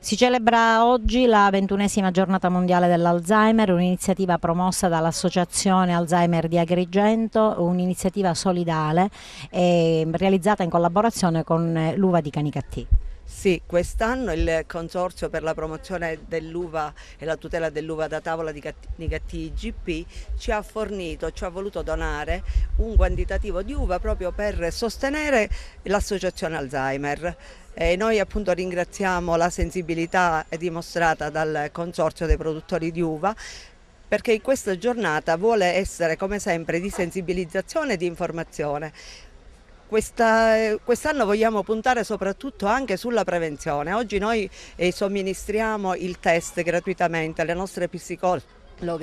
Si celebra oggi la 21ª giornata mondiale dell'Alzheimer, un'iniziativa promossa dall'Associazione Alzheimer di Agrigento, un'iniziativa solidale realizzata in collaborazione con l'Uva di Canicattì. Sì, quest'anno il Consorzio per la promozione dell'uva e la tutela dell'uva da tavola di Canicattì IGP ci ha voluto donare un quantitativo di uva proprio per sostenere l'associazione Alzheimer. E noi appunto ringraziamo la sensibilità dimostrata dal Consorzio dei produttori di uva, perché questa giornata vuole essere come sempre di sensibilizzazione e di informazione. Quest'anno vogliamo puntare soprattutto anche sulla prevenzione. Oggi noi somministriamo il test gratuitamente alle nostre psicologhe,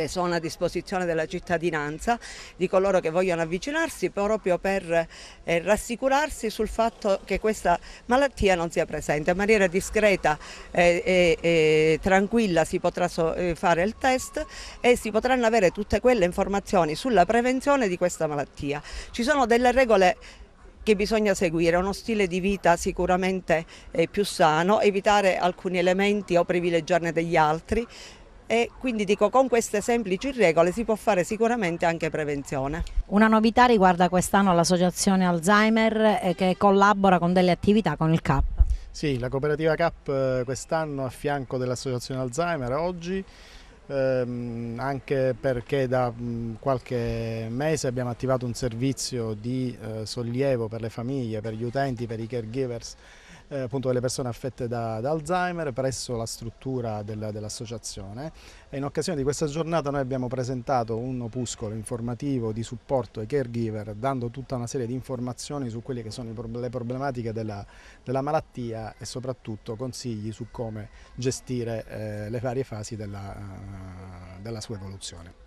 sono a disposizione della cittadinanza, di coloro che vogliono avvicinarsi, proprio per rassicurarsi sul fatto che questa malattia non sia presente. In maniera discreta e tranquilla si potrà fare il test e si potranno avere tutte quelle informazioni sulla prevenzione di questa malattia. Ci sono delle regole che bisogna seguire, uno stile di vita sicuramente più sano, evitare alcuni elementi o privilegiarne degli altri, e quindi dico, con queste semplici regole si può fare sicuramente anche prevenzione. Una novità riguarda quest'anno l'Associazione Alzheimer che collabora con delle attività con il CAP. Sì, la cooperativa CAP quest'anno a fianco dell'Associazione Alzheimer oggi, anche perché da qualche mese abbiamo attivato un servizio di sollievo per le famiglie, per gli utenti, per i caregivers, appunto delle persone affette da Alzheimer presso la struttura dell'associazione, e in occasione di questa giornata noi abbiamo presentato un opuscolo informativo di supporto ai caregiver, dando tutta una serie di informazioni su quelle che sono le problematiche della malattia e soprattutto consigli su come gestire le varie fasi della sua evoluzione.